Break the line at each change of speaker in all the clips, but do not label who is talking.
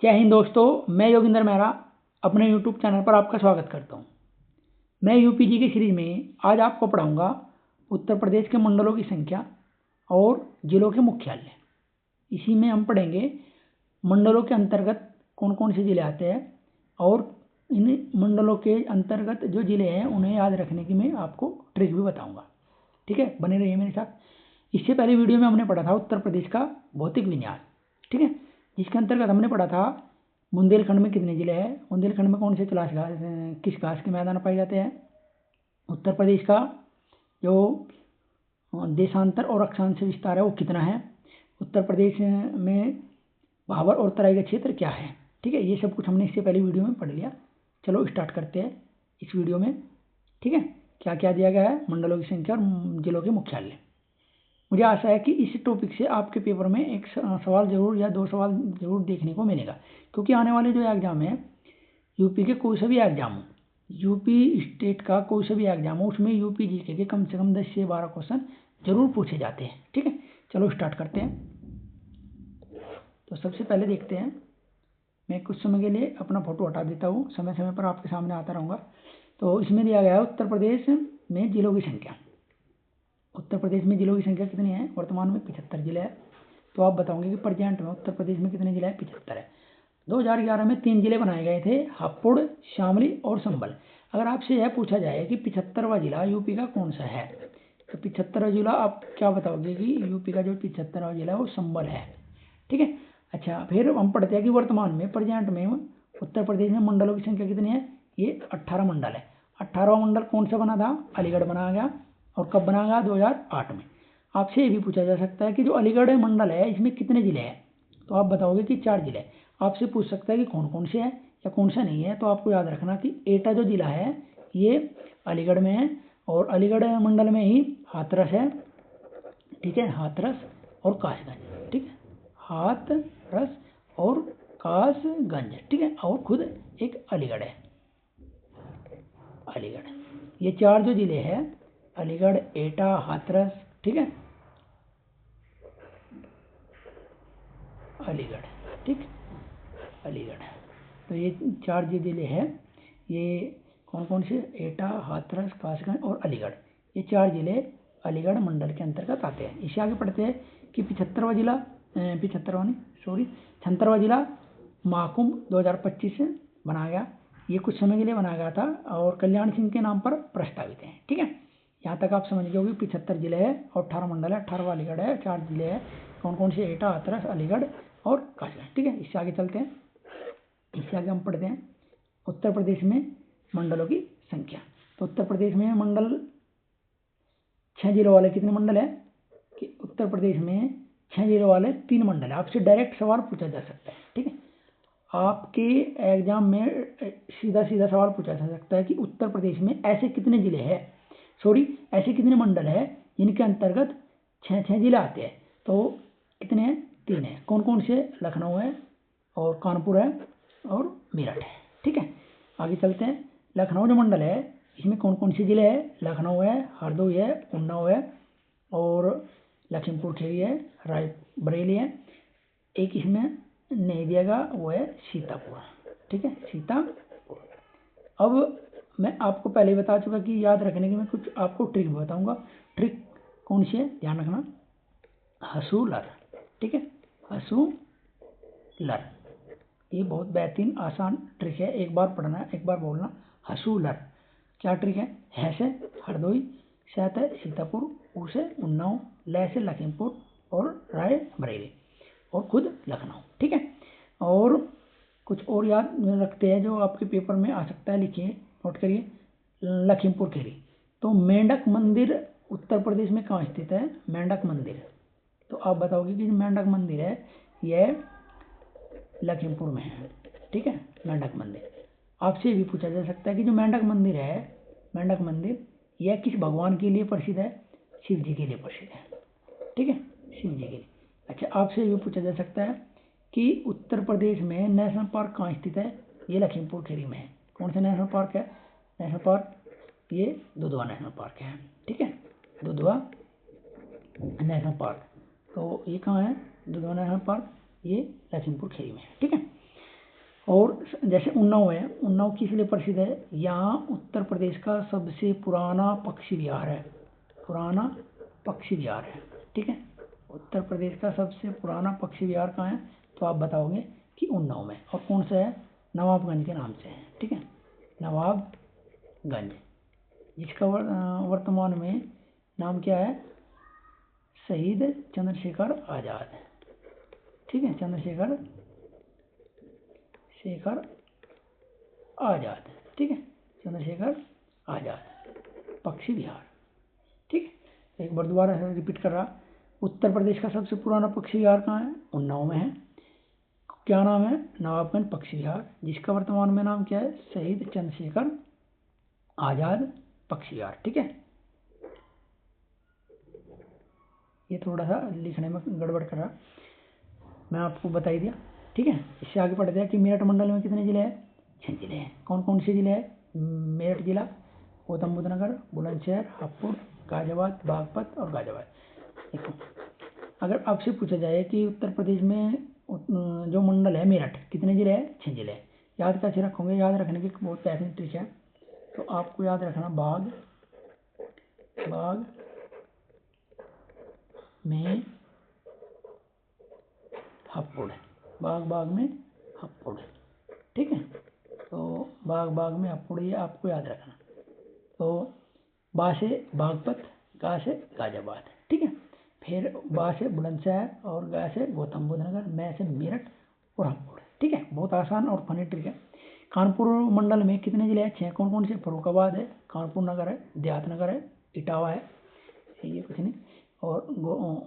जय हिंद दोस्तों, मैं योगिंदर मेहरा अपने यूट्यूब चैनल पर आपका स्वागत करता हूं। मैं यूपीजी की सीरीज में आज आपको पढ़ाऊंगा उत्तर प्रदेश के मंडलों की संख्या और जिलों के मुख्यालय। इसी में हम पढ़ेंगे मंडलों के अंतर्गत कौन कौन से जिले आते हैं और इन मंडलों के अंतर्गत जो जिले हैं उन्हें याद रखने की मैं आपको ट्रिक भी बताऊँगा। ठीक है, बने रहिए मेरे साथ। इससे पहले वीडियो में हमने पढ़ा था उत्तर प्रदेश का भौतिक विन्यास। ठीक है, जिसके अंतर्गत हमने पढ़ा था बुंदेलखंड में कितने जिले हैं, बुंदेलखंड में कौन से किस घास के मैदान पाए जाते हैं, उत्तर प्रदेश का जो देशांतर और अक्षांश विस्तार है वो कितना है, उत्तर प्रदेश में भाबर और तराई का क्षेत्र क्या है। ठीक है, ये सब कुछ हमने इससे पहले वीडियो में पढ़ लिया। चलो स्टार्ट करते हैं इस वीडियो में। ठीक है, क्या क्या दिया गया है, मंडलों की संख्या और जिलों के मुख्यालय। मुझे आशा है कि इस टॉपिक से आपके पेपर में एक सवाल जरूर या दो सवाल जरूर देखने को मिलेगा, क्योंकि आने वाले जो एग्जाम है यूपी के कोई सा भी एग्जाम हो, यूपी स्टेट का कोई सा भी एग्जाम हो, उसमें यूपी जीके के कम से कम 10 से 12 क्वेश्चन जरूर पूछे जाते हैं। ठीक है, चलो स्टार्ट करते हैं। तो सबसे पहले देखते हैं, मैं कुछ समय के लिए अपना फोटो हटा देता हूँ, समय समय पर आपके सामने आता रहूँगा। तो इसमें दिया गया है उत्तर प्रदेश में जिलों की संख्या। उत्तर प्रदेश में जिलों की संख्या कितनी है, वर्तमान में 75 जिले हैं। तो आप बताओगे कि प्रेजेंट में उत्तर प्रदेश में कितने जिले हैं, 75 है। 2011 में 3 जिले बनाए गए थे, हापुड़, शामली और संभल। अगर आपसे यह पूछा जाए कि 75वां जिला यूपी का कौन सा है, तो 75वां जिला आप क्या बताओगे कि यूपी का जो 75वां जिला है वो संभल है। ठीक है, अच्छा फिर हम पढ़ते हैं कि वर्तमान में प्रेजेंट में उत्तर प्रदेश में मंडलों की संख्या कितनी है, ये 18 मंडल है। 18वां मंडल कौन सा बना था, अलीगढ़ बनाया गया। और कब बनाया गया, 2008 में। आपसे ये भी पूछा जा सकता है कि जो अलीगढ़ मंडल है इसमें कितने जिले हैं, तो आप बताओगे कि 4 जिले। आपसे पूछ सकता है कि कौन कौन से हैं या कौन सा नहीं है, तो आपको याद रखना कि एटा जो जिला है ये अलीगढ़ में है, और अलीगढ़ मंडल में ही हाथरस है। ठीक है, हाथरस और कासगंज। ठीक है, हाथरस और कासगंज। ठीक है, और खुद एक अलीगढ़ है, अलीगढ़। ये 4 जो जिले हैं, अलीगढ़, एटा, हाथरस, ठीक है, अलीगढ़। ठीक, अलीगढ़। तो ये 4 जो जिले हैं ये कौन कौन से, एटा, हाथरस, कासगंज और अलीगढ़। ये 4 जिले अलीगढ़ मंडल के अंतर्गत आते हैं। इससे आगे पढ़ते हैं कि 75वां जिला, 75वां नहीं सॉरी 76वां जिला महाकुंभ 2025 से बनाया गया। ये कुछ समय के लिए बनाया गया था और कल्याण सिंह के नाम पर प्रस्तावित है। ठीक है, यहाँ तक आप समझ गए कि 75 जिले हैं और 18 मंडल है, 18वां अलीगढ़ है, 4 जिले हैं कौन कौन से, एटा, हाथरस, अलीगढ़ और कासगंज। ठीक है, इससे आगे चलते हैं। इससे आगे हम पढ़ते हैं उत्तर प्रदेश में मंडलों की संख्या। तो उत्तर प्रदेश में मंडल 6 जिलों वाले कितने मंडल है, कि उत्तर प्रदेश में 6 जिलों वाले 3 मंडल है। आपसे डायरेक्ट सवाल पूछा जा सकता है। ठीक है, आपके एग्जाम में सीधा सीधा सवाल पूछा जा सकता है कि उत्तर प्रदेश में ऐसे कितने जिले हैं, सॉरी ऐसे कितने मंडल है जिनके अंतर्गत 6 जिले आते हैं। तो कितने हैं, 3 हैं। कौन कौन से, लखनऊ है और कानपुर है और मेरठ है। ठीक है, आगे चलते हैं। लखनऊ जो मंडल है इसमें कौन कौन से जिले हैं, लखनऊ है, हरदोई है, उन्नाव है और लखीमपुर खीरी है, रायबरेली है। एक इसमें नहीं दिया गया वो है सीतापुर। ठीक है, सीतापुर। अब मैं आपको पहले ही बता चुका कि याद रखने की मैं कुछ आपको ट्रिक बताऊंगा। ट्रिक कौन सी है, ध्यान रखना, हसूलर। ठीक है, हसूलर, ये बहुत बेहतरीन आसान ट्रिक है। एक बार पढ़ना, एक बार बोलना, हसूलर। क्या ट्रिक है, है से हरदोई, से सीतापुर, ऊ से उन्नाव, ले से लखीमपुर और रायबरेली और खुद लखनऊ। ठीक है, और कुछ और याद रखते हैं जो आपके पेपर में आ सकता है, लिखिए, नोट करिए। लखीमपुर खीरी। तो मेंढक मंदिर उत्तर प्रदेश में कहाँ स्थित है, मेंढक मंदिर। तो आप बताओगे कि मेंढक मंदिर है यह लखीमपुर में है। ठीक है, मेंढक मंदिर। आपसे भी पूछा जा सकता है कि जो मेंढक मंदिर है, मेंढक मंदिर यह किस भगवान के लिए प्रसिद्ध है, शिव जी के लिए प्रसिद्ध है। ठीक है, शिव जी के लिए। अच्छा, आपसे भी पूछा जा सकता है कि उत्तर प्रदेश में नेशनल पार्क कहाँ स्थित है, ये लखीमपुर खीरी में है। कौन सा नेशनल पार्क है, नेशनल पार्क ये दुधवा नेशनल पार्क है। ठीक है, दुधवा नेशनल पार्क। तो ये कहाँ है, दुधवा नेशनल पार्क, ये लखीमपुर खीरी में है। ठीक है, और जैसे उन्नाव है, उन्नाव किस लिए प्रसिद्ध है? यहाँ उत्तर प्रदेश का सबसे पुराना पक्षी विहार है, पुराना पक्षी विहार है। ठीक है, उत्तर प्रदेश का सबसे पुराना पक्षी विहार कहाँ है? तो आप बताओगे कि उन्नाव में। और कौन सा है? नवाबगंज के नाम से है। ठीक है, नवाबगंज, जिसका वर्तमान में नाम क्या है? शहीद चंद्रशेखर आज़ाद। ठीक है, चंद्रशेखर आज़ाद। ठीक है, चंद्रशेखर आज़ाद पक्षी विहार। ठीक है, एक बार दोबारा रिपीट कर रहा, उत्तर प्रदेश का सबसे पुराना पक्षी विहार कहाँ है? उन्नाव में है। क्या नाम है? नवाबगंज पक्षी विहार, जिसका वर्तमान में नाम क्या है? शहीद चंद्रशेखर आज़ाद पक्षी विहार। ठीक है, ये थोड़ा सा लिखने में गड़बड़ कर रहा, मैं आपको बता ही दिया। ठीक है, इससे आगे बढ़ते हैं कि मेरठ मंडल में कितने जिले हैं? 6 जिले हैं। कौन कौन से जिले हैं? मेरठ जिला, गौतम बुद्ध नगर, बुलंदशहर, हापुड़, गाजियाबाद, बागपत और गाजियाबाद। देखो, अगर आपसे पूछा जाए कि उत्तर प्रदेश में जो मंडल है मेरठ, कितने जिले हैं? 6 जिले हैं। याद कैसे रखोगे? याद रखने की बहुत बेहतरीन ट्रिक है। तो आपको याद रखना, बाग में हापुड़, बाग में हापुड़। ठीक है, तो बाग में हापुड़, ये आपको याद रखना। तो बा से बागपत, गा से गाजियाबाद। ठीक है, फिर बा से बुलंदशहर और गा से गौतम बुद्ध नगर, मैं से मेरठ और हापुड़। ठीक है, बहुत आसान और फनी ट्रिक है। कानपुर मंडल में कितने जिले हैं? 6। कौन कौन से? फर्रुखाबाद है, कानपुर नगर है, देहात नगर है, इटावा है, ये कुछ नहीं, और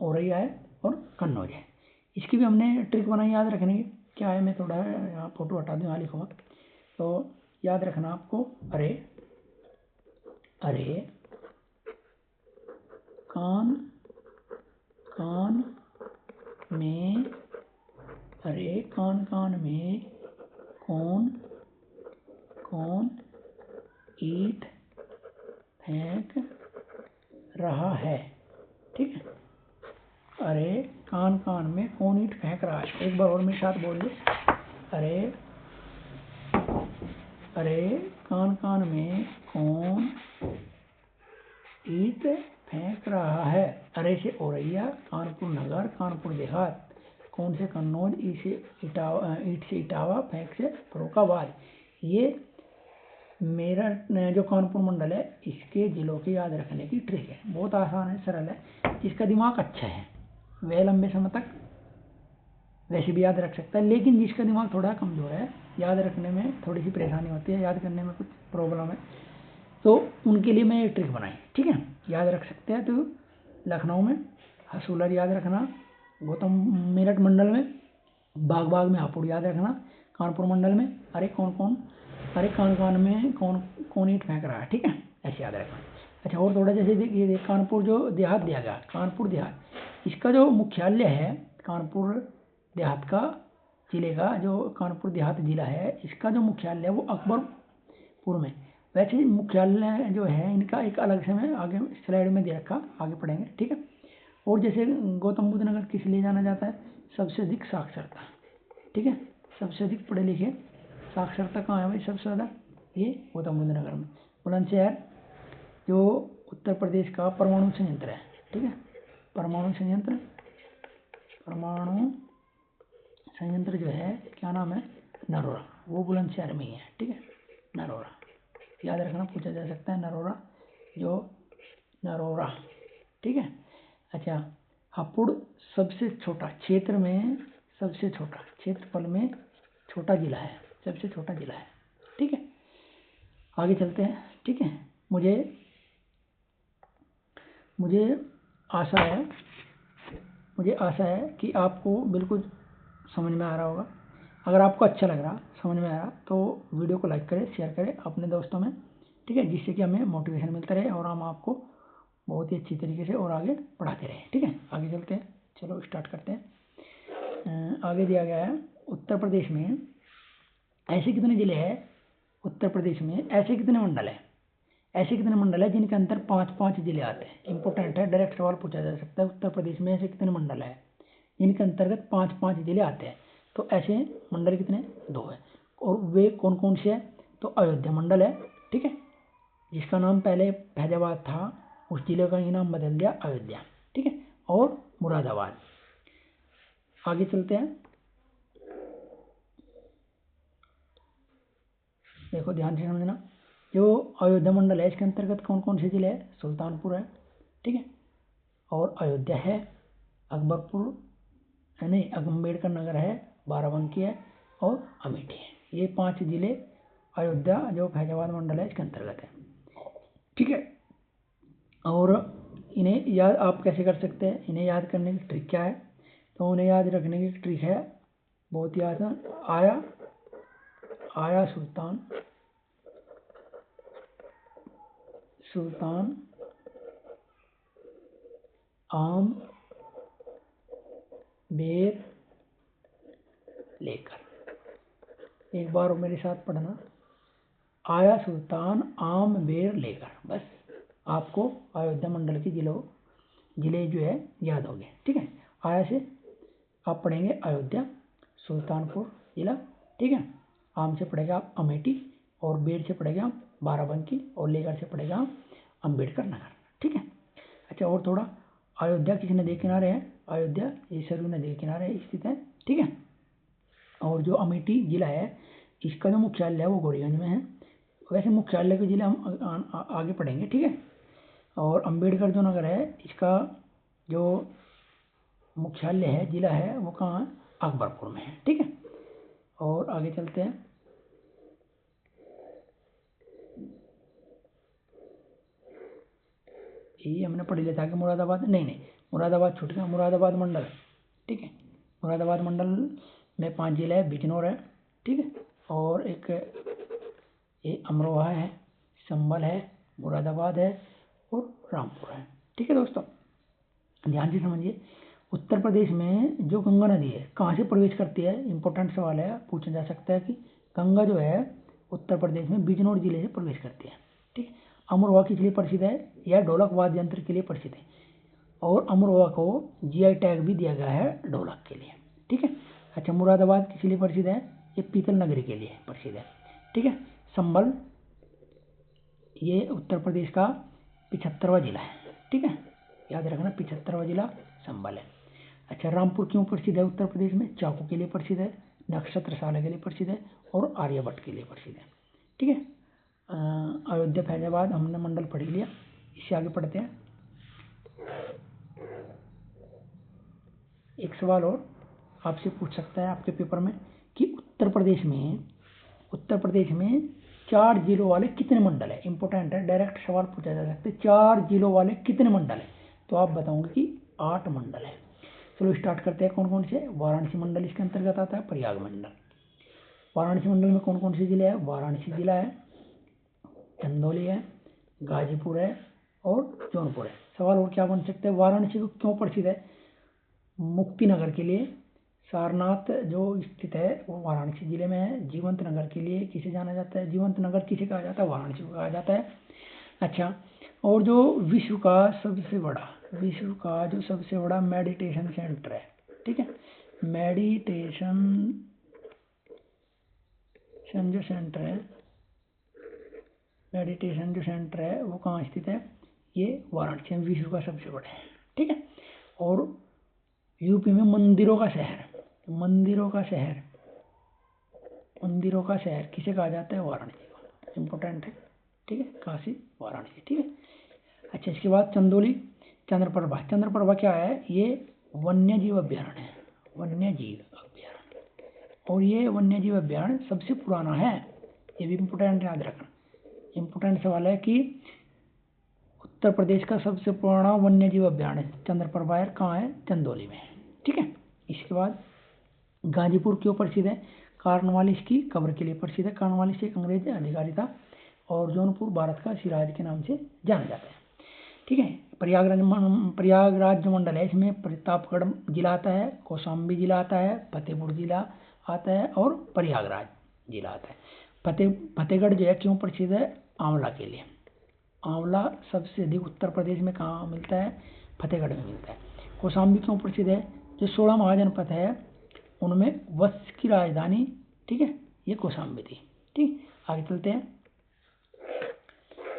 औरैया है और कन्नौज है। इसकी भी हमने ट्रिक बनाई याद रखने की। क्या है? मैं थोड़ा यहाँ फोटो हटा दूँ, यहाँ लिखूँगा। तो याद रखना आपको, अरे कान में, अरे कान में कौन ईंट फेंक रहा है? ठीक है, अरे कान में कौन ईंट फेंक रहा है? एक बार और मेरे साथ बोलिए, अरे कान में कौन ईंट फेंक रहा है? अरे से औरैया, कानपुर नगर, कानपुर देहात, कौन से? कन्नौज, ईट से इटावा, फेंक से फर्रुखाबाद। ये मेरठ जो कानपुर मंडल है, इसके जिलों के याद रखने की ट्रिक है। बहुत आसान है, सरल है। जिसका दिमाग अच्छा है वह लंबे समय तक वैसे भी याद रख सकता है, लेकिन जिसका दिमाग थोड़ा कमज़ोर है, याद रखने में थोड़ी सी परेशानी होती है, याद करने में कुछ प्रॉब्लम है, तो उनके लिए मैं ये ट्रिक बनाई। ठीक है, याद रख सकते हैं। तो लखनऊ में हसूलर याद रखना, गौतम मेरठ मंडल में बाग में हापुड़ याद रखना, कानपुर मंडल में अरे कान में कौन ईंट फेंक रहा है। ठीक है, ऐसे याद रखना। अच्छा, और थोड़ा जैसे देखिए, कानपुर जो देहात दिया गया, कानपुर देहात, इसका जो मुख्यालय है, कानपुर देहात का जिले का जो कानपुर देहात जिला है, इसका जो मुख्यालय है वो अकबरपुर में। वैसे मुख्यालय जो है इनका एक अलग से मैं आगे स्लाइड में दे रखा, आगे पढ़ेंगे। ठीक है, और जैसे गौतम बुद्ध नगर किस लिए जाना जाता है? सबसे अधिक साक्षरता। ठीक है, सबसे अधिक पढ़े लिखे, साक्षरता कहाँ है भाई सबसे ज़्यादा? ये गौतम बुद्ध नगर में। बुलंदशहर जो उत्तर प्रदेश का परमाणु संयंत्र है। ठीक है, परमाणु संयंत्र जो है, क्या नाम है? नरोरा, वो बुलंदशहर में ही है। ठीक है, नरोरा याद रखना, पूछा जा सकता है, नरोरा। ठीक है, अच्छा, हापुड़ सबसे छोटा क्षेत्र में, सबसे छोटा क्षेत्रफल में छोटा जिला है, सबसे छोटा जिला है। ठीक है, आगे चलते हैं। ठीक है, मुझे आशा है कि आपको बिल्कुल समझ में आ रहा होगा। अगर आपको अच्छा लग रहा, समझ में आ रहा, तो वीडियो को लाइक करें, शेयर करें अपने दोस्तों में। ठीक है, जिससे कि हमें मोटिवेशन मिलता रहे और हम आपको बहुत ही अच्छी तरीके से और आगे पढ़ाते रहें। ठीक है, आगे चलते हैं, चलो स्टार्ट करते हैं। आगे दिया गया है, उत्तर प्रदेश में ऐसे कितने जिले हैं? उत्तर प्रदेश में ऐसे कितने मंडल हैं जिनके अंदर 5-5 जिले आते हैं? इंपॉर्टेंट है, डायरेक्ट सवाल पूछा जा सकता है। उत्तर प्रदेश में ऐसे कितने मंडल हैं जिनके अंतर्गत 5-5 जिले आते हैं? तो ऐसे मंडल कितने? 2 है। और वे कौन कौन से हैं? तो अयोध्या मंडल है, ठीक है, जिसका नाम पहले फैजाबाद था, उस जिले का ही नाम बदल दिया अयोध्या, ठीक है, और मुरादाबाद। आगे चलते हैं, देखो ध्यान से समझना। जो अयोध्या मंडल है इसके अंतर्गत कौन कौन से जिले हैं? सुल्तानपुर है, ठीक है, और अयोध्या है, अकबरपुर है, नहीं अम्बेडकर नगर है, बाराबंकी है और अमेठी है। ये 5 जिले अयोध्या जो फैजाबाद मंडल है इसके अंतर्गत है, ठीक है। और इन्हें याद आप कैसे कर सकते हैं? इन्हें याद करने की ट्रिक क्या है? तो उन्हें याद रखने की ट्रिक है बहुत ही आसान। आया सुल्तान, सुल्तान आम बेर लेकर। एक बार मेरे साथ पढ़ना, आया सुल्तान आम बेर लेकर। बस आपको अयोध्या मंडल के जिले जो है याद हो गए, ठीक है। आया से आप पढ़ेंगे अयोध्या, सुल्तानपुर जिला, ठीक है, आम से पढ़ेगा आप अमेठी, और बेर से पढ़ेगा आप बाराबंकी, और लेकर से पढ़ेगा आप अम्बेडकर नगर, ठीक है। अच्छा, और थोड़ा, अयोध्या किस नदी के किनारे है? अयोध्या ये सरयू नदी के किनारे स्थित है, ठीक है। और जो अमेठी जिला है इसका जो मुख्यालय है वो गौरीगंज में है। वैसे मुख्यालय के जिले हम आगे पढ़ेंगे, ठीक है। और अम्बेडकर जो नगर है इसका जो मुख्यालय है, जिला है, वो कहाँ है? अकबरपुर में है, ठीक है। और आगे चलते हैं, ये हमने पढ़ लिया था कि मुरादाबाद, नहीं मुरादाबाद छूट गया, मुरादाबाद मंडल, ठीक है। मुरादाबाद मंडल में 5 जिले हैं, बिजनौर है, ठीक है, और एक ये अमरोहा है, संभल है, मुरादाबाद है और रामपुर है, ठीक है दोस्तों। ध्यान से समझिए, उत्तर प्रदेश में जो गंगा नदी है कहाँ से प्रवेश करती है? इंपॉर्टेंट सवाल है, पूछा जा सकता है कि गंगा जो है उत्तर प्रदेश में बिजनौर जिले से प्रवेश करती है, ठीक है। अमरोहा किस लिए प्रसिद्ध है? यह ढोलक वाद्य यंत्र के लिए प्रसिद्ध है, और अमरोहा को जीआई टैग भी दिया गया है ढोलक के लिए, ठीक है। अच्छा, मुरादाबाद किस लिए प्रसिद्ध है? ये पीतल नगरी के लिए प्रसिद्ध है, ठीक है। संभल ये उत्तर प्रदेश का 75वां जिला है, ठीक है, याद रखना 75वां जिला संभल है। अच्छा, रामपुर क्यों प्रसिद्ध है उत्तर प्रदेश में? चाकू के लिए प्रसिद्ध है, नक्षत्रशाला के लिए प्रसिद्ध है और आर्यभट्ट के लिए प्रसिद्ध है, ठीक है। अयोध्या फैजाबाद हमने मंडल पढ़ लिया, इससे आगे पढ़ते हैं। एक सवाल और आपसे पूछ सकता है आपके पेपर में कि उत्तर प्रदेश में 4 जिलों वाले कितने मंडल है? इंपॉर्टेंट है, डायरेक्ट सवाल पूछा जा सकता है, 4 जिलों वाले कितने मंडल है? तो आप बताओगे कि 8 मंडल है। चलो स्टार्ट करते हैं, कौन कौन से? वाराणसी मंडल इसके अंतर्गत आता है, प्रयाग मंडल। वाराणसी मंडल में कौन कौन से जिले हैं? वाराणसी जिला है, चंदौली है, गाजीपुर है और जौनपुर है। सवाल और क्या बन सकते हैं? वाराणसी को क्यों प्रसिद्ध है? मुक्ति नगर के लिए। सारनाथ जो स्थित है वो वाराणसी जिले में है। जीवंत नगर के लिए किसे जाना जाता है? जीवंत नगर किसे कहा जाता है? वाराणसी को कहा जाता है। अच्छा, और जो विश्व का जो सबसे बड़ा मेडिटेशन सेंटर है, ठीक है, मेडिटेशन जो सेंटर है वो कहाँ स्थित है? ये वाराणसी में विश्व का सबसे बड़ा है, ठीक है। और यूपी में मंदिरों का शहर किसे कहा जाता है? वाराणसी को। इंपॉर्टेंट है, ठीक है, काशी वाराणसी, ठीक है। अच्छा, इसके बाद चंदौली चंद्रप्रभा क्या है? ये वन्य जीव अभ्यारण्य है, और ये वन्य जीव अभ्यारण्य सबसे पुराना है। ये भी इंपॉर्टेंट याद रखना, इंपॉर्टेंट सवाल है कि उत्तर प्रदेश का सबसे पुराना वन्य जीव अभ्यारण्य चंद्रप्रभा कहाँ है? चंदौली में, ठीक है। इसके बाद गाजीपुर क्यों प्रसिद्ध है? कार्नवालिस की कब्र के लिए प्रसिद्ध है। कार्नवालिस एक अंग्रेज अधिकारी था, और जौनपुर भारत का सिराज के नाम से जाना जाता है, ठीक है। प्रयागराज जो मंडल है इसमें प्रतापगढ़ जिला आता है, कौशाम्बी जिला आता है, फतेहपुर जिला आता है और प्रयागराज जिला आता है। फतेहगढ़ जो है क्यों प्रसिद्ध है? आंवला के लिए। आंवला सबसे अधिक उत्तर प्रदेश में कहाँ मिलता है? फतेहगढ़ में मिलता है। कौशाम्बी क्यों प्रसिद्ध है? जो 16 महाजनपद है उनमें वत्स की राजधानी, ठीक है, ये कौशाम्बी थी। ठीक, आगे चलते हैं।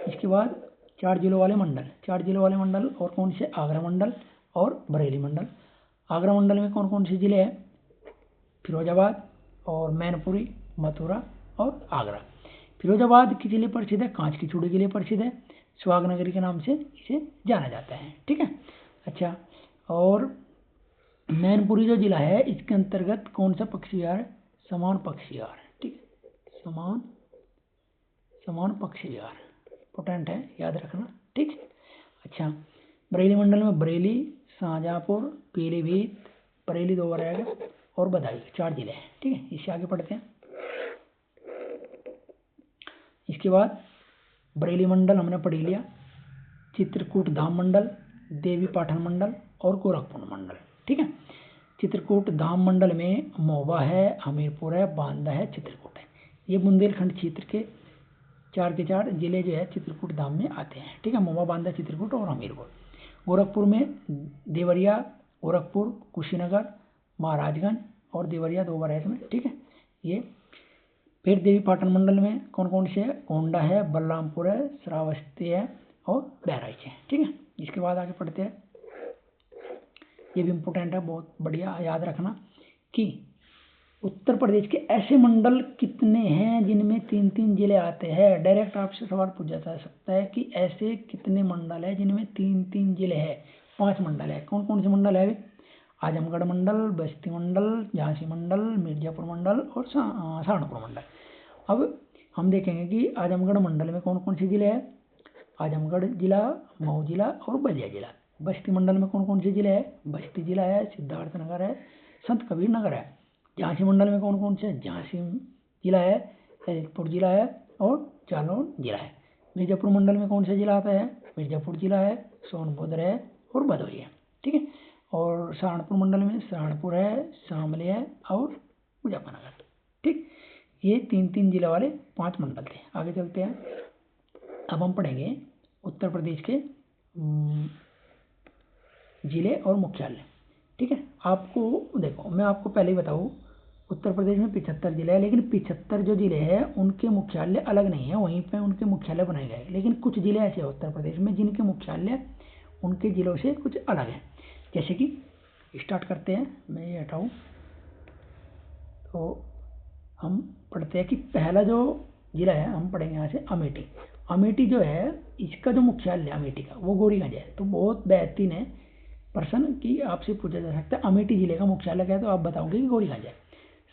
इसके बाद 4 जिलों वाले मंडल, 4 जिलों वाले मंडल और कौन से? आगरा मंडल और बरेली मंडल। आगरा मंडल में कौन कौन से जिले हैं? फिरोजाबाद और मैनपुरी, मथुरा और आगरा। फिरोजाबाद किस लिए प्रसिद्ध है? कांच की चूड़ी के लिए प्रसिद्ध है, सुहाग नगरी के नाम से इसे जाना जाता है। ठीक है, अच्छा, और मैनपुरी जो जिला है इसके अंतर्गत कौन सा पक्षी विहार है? समान पक्षी विहार। ठीक है, समान पक्षी विहार इंपॉर्टेंट है, याद रखना। ठीक, अच्छा, बरेली मंडल में बरेली, शाहजहाँपुर, पीलीभीत, बरेली 2 बार आएगा, और बदायूं, 4 जिले हैं। ठीक है, इससे आगे पढ़ते हैं। इसके बाद बरेली मंडल हमने पढ़ लिया, चित्रकूट धाम मंडल, देवी पाटन मंडल और गोरखपुर मंडल। ठीक है, चित्रकूट धाम मंडल में महोबा है, हमीरपुर है, बांदा है, चित्रकूट है। ये बुंदेलखंड क्षेत्र के 4 के 4 जिले जो है चित्रकूट धाम में आते हैं। ठीक है, महोबा, बांदा, चित्रकूट और हमीरपुर। गोरखपुर में देवरिया, गोरखपुर, कुशीनगर, महाराजगंज और देवरिया 2 बार है इसमें। ठीक है, ये फिर देवी पाटन मंडल में कौन कौन से है? गोंडा है, बलरामपुर है, श्रावस्ती है और बहराइच है। ठीक है, इसके बाद आगे पढ़ते हैं। ये भी इम्पोर्टेंट है, बहुत बढ़िया, याद रखना कि उत्तर प्रदेश के ऐसे मंडल कितने हैं जिनमें 3-3 जिले आते हैं। डायरेक्ट आपसे सवाल पूछा जा सकता है कि ऐसे कितने मंडल है जिनमें 3-3 जिले हैं। 5 मंडल है। कौन कौन से मंडल है? आजमगढ़ मंडल, बस्ती मंडल, झांसी मंडल, मिर्जापुर मंडल और सहारनपुर मंडल। अब हम देखेंगे कि आजमगढ़ मंडल में कौन कौन से जिले हैं? आजमगढ़ जिला, मऊ जिला और बलिया जिला। बस्ती मंडल में कौन कौन से जिले हैं? बस्ती जिला है, सिद्धार्थनगर है, संत कबीर नगर है। झांसी मंडल में कौन कौन से? झांसी जिला है, ललितपुर जिला है और जालौन जिला है। मिर्जापुर मंडल में कौन सा जिला आता है? मिर्जापुर जिला है, सोनभद्र है और भदोही है। ठीक है, और सहारनपुर मंडल में सहारनपुर है, शामली है और मुजफ्फरनगर। ठीक, ये 3-3 जिला वाले 5 मंडल थे। आगे चलते हैं। अब हम पढ़ेंगे उत्तर प्रदेश के जिले और मुख्यालय। ठीक है, आपको देखो, मैं आपको पहले ही बताऊँ, उत्तर प्रदेश में 75 जिले हैं, लेकिन 75 जो जिले हैं उनके मुख्यालय अलग नहीं है, वहीं पे उनके मुख्यालय बनाए गए। लेकिन कुछ जिले ऐसे हैं उत्तर प्रदेश में जिनके मुख्यालय उनके जिलों से कुछ अलग हैं। जैसे कि स्टार्ट करते हैं, मैं ये हटाऊँ तो हम पढ़ते हैं कि पहला जो जिला है हम पढ़ेंगे यहाँ से अमेठी। अमेठी जो है इसका जो मुख्यालय अमेठी का वो गोरीगंज है। तो बहुत बेहतरीन है प्रश्न कि आपसे पूछा जा सकता है अमेठी जिले का मुख्यालय क्या है, तो आप बताओगे कि गोरीगंज है।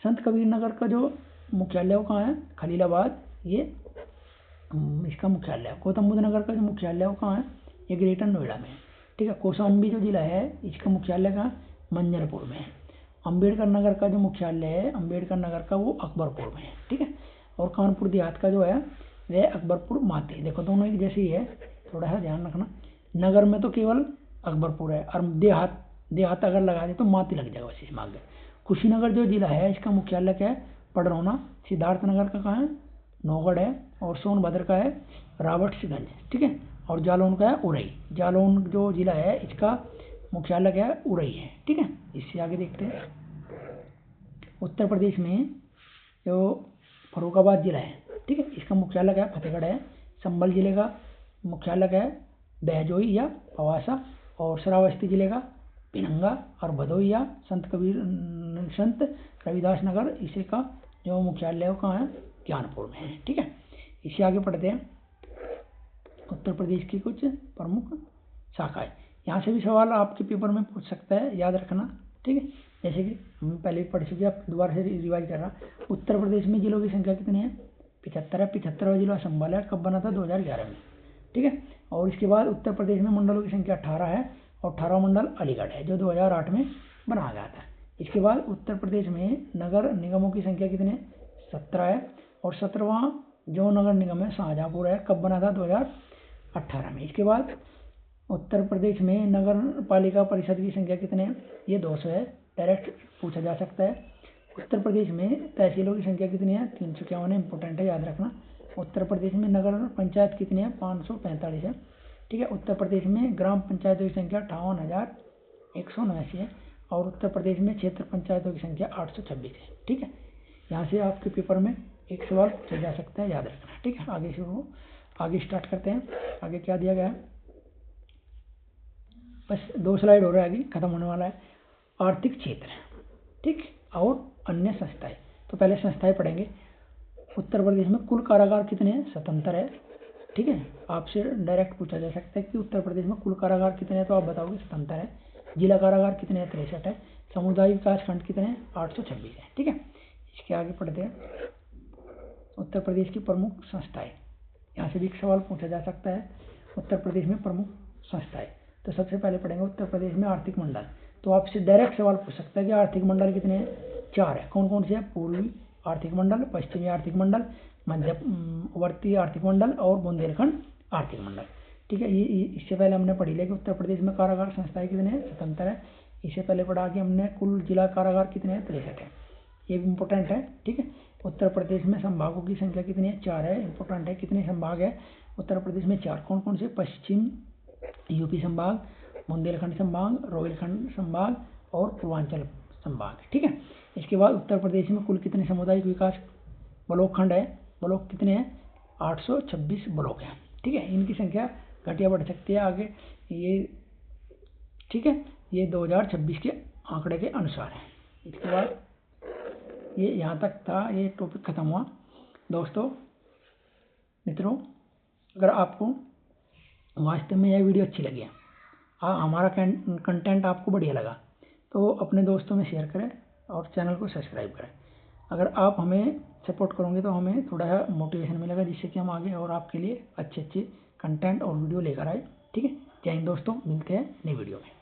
संत कबीर नगर का जो मुख्यालय वो कहाँ है? खलीलाबाद, ये इसका मुख्यालय है। गौतम बुद्ध नगर का जो मुख्यालय वो कहाँ है? ये ग्रेटर नोएडा में है। ठीक है, कौशाम्बी जो जिला है इसका मुख्यालय कहाँ? मंजरपुर में है। अम्बेडकर नगर का जो मुख्यालय है अम्बेडकर नगर का वो अकबरपुर में है। ठीक है, और कानपुर देहात का जो है वह अकबरपुर माते। देखो दोनों एक जैसे ही है, थोड़ा सा ध्यान रखना। नगर में तो केवल अकबरपुर है और देहात अगर लगा दे तो माती लग जाएगा, वैसे मांग। कुशीनगर जो जिला है इसका मुख्यालय क्या है? पडरौना। सिद्धार्थनगर का कहाँ है? नौगढ़ है। और सोनभद्र का है राबर्ट्सगंज। ठीक है, और जालौन का है उरई। जालौन जो जिला है इसका मुख्यालय क्या है? उरई है। ठीक है, इससे आगे देखते हैं। उत्तर प्रदेश में जो फरुखाबाद जिला है, ठीक है, इसका मुख्यालय क्या है? फतेहगढ़ है। संभल जिले का मुख्यालय क्या है? बहजोई या पवासा। और श्रावस्ती जिले का पिनंगा। और भदोही या संत रविदास नगर इसे का जो मुख्यालय है वो कहाँ है? ज्ञानपुर में है। ठीक है, इससे आगे पढ़ते हैं उत्तर प्रदेश की कुछ प्रमुख शाखाएं। यहाँ से भी सवाल आपके पेपर में पूछ सकता है, याद रखना। ठीक है, जैसे कि हम पहले पढ़ चुके, आप दोबारा से रिवाइज कर रहा। उत्तर प्रदेश में जिलों की संख्या कितनी है? 75 है। 75वां जिला संभल है। कब बना था? 2011 में। ठीक है, और इसके बाद उत्तर प्रदेश में मंडलों की संख्या 18 है और 18वां मंडल अलीगढ़ है जो 2008 में बनाया गया था। इसके बाद उत्तर प्रदेश में नगर निगमों की संख्या कितनी है? 17 है। और 17वां जो नगर निगम है शाहजहाँपुर है। कब बना था? 2018 में। इसके बाद उत्तर प्रदेश में नगर पालिका परिषद की संख्या कितनी है? ये 200 है, डायरेक्ट पूछा जा सकता है। उत्तर प्रदेश में तहसीलों की संख्या कितनी है? 351 है, इंपॉर्टेंट है, याद रखना। उत्तर प्रदेश में नगर पंचायत कितनी है? 545 है। ठीक है, उत्तर प्रदेश में ग्राम पंचायतों की संख्या 58,179 है। और उत्तर प्रदेश में क्षेत्र पंचायतों की संख्या 826 है। ठीक है, यहाँ से आपके पेपर में एक सवाल पूछा जा सकता है, याद रखना। ठीक है, आगे स्टार्ट करते हैं। आगे क्या दिया गया है, बस 2 स्लाइड हो रहा है, आगे खत्म होने वाला है। आर्थिक क्षेत्र, ठीक, और अन्य संस्थाएं। तो पहले संस्थाएं पढ़ेंगे। उत्तर प्रदेश में कुल कारागार कितने हैं, स्वतंत्र है। ठीक है, आपसे डायरेक्ट पूछा जा सकता है कि उत्तर प्रदेश में कुल कारागार कितने हैं, तो आप बताओगे स्वतंत्र है। जिला कारागार कितने हैं, 63 है। सामुदायिक विकास खंड कितने हैं, 826 है। ठीक है, इसके आगे पढ़ते हैं। उत्तर प्रदेश की प्रमुख संस्थाएं, यहाँ से भी एक सवाल पूछा जा सकता है, उत्तर प्रदेश में प्रमुख संस्थाएं। तो सबसे पहले पढ़ेंगे उत्तर प्रदेश में आर्थिक मंडल। तो आपसे डायरेक्ट सवाल पूछ सकता है कि आर्थिक मंडल कितने हैं, 4 है। कौन कौन से हैं, पूर्वी आर्थिक मंडल, पश्चिमी आर्थिक मंडल, मध्यवर्ती आर्थिक मंडल और बुंदेलखंड आर्थिक मंडल। ठीक है, ये इससे पहले हमने पढ़ी लिया कि उत्तर प्रदेश में कारागार संस्थाएं कितने हैं, स्वतंत्र है। इससे पहले पढ़ा कि हमने कुल जिला कारागार कितने हैं, 63 है। ये भी इम्पोर्टेंट है। ठीक है, उत्तर प्रदेश में संभागों की संख्या कितनी है, 4 है। इंपॉर्टेंट है, कितने संभाग है उत्तर प्रदेश में, 4। कौन कौन से, पश्चिम यूपी संभाग, बुंदेलखंड संभाग, रोहिलखंड संभाग और पूर्वांचल संभाग। ठीक है, इसके बाद उत्तर प्रदेश में कुल कितने सामुदायिक विकास ब्लॉक खंड है, ब्लॉक कितने हैं, 826 ब्लॉक हैं। ठीक है, इनकी संख्या घटिया बढ़ सकती है आगे ये। ठीक है, ये 2026 के आंकड़े के अनुसार है। इसके बाद ये यहाँ तक था, ये टॉपिक खत्म हुआ। दोस्तों मित्रों, अगर आपको वास्तव में यह वीडियो अच्छी लगी है, हमारा कंटेंट आपको बढ़िया लगा, तो अपने दोस्तों में शेयर करें और चैनल को सब्सक्राइब करें। अगर आप हमें सपोर्ट करोगे तो हमें थोड़ा मोटिवेशन मिलेगा, जिससे कि हम आगे और आपके लिए अच्छे कंटेंट और वीडियो लेकर आए। ठीक है, जय हिंद दोस्तों, मिलते हैं नई वीडियो में।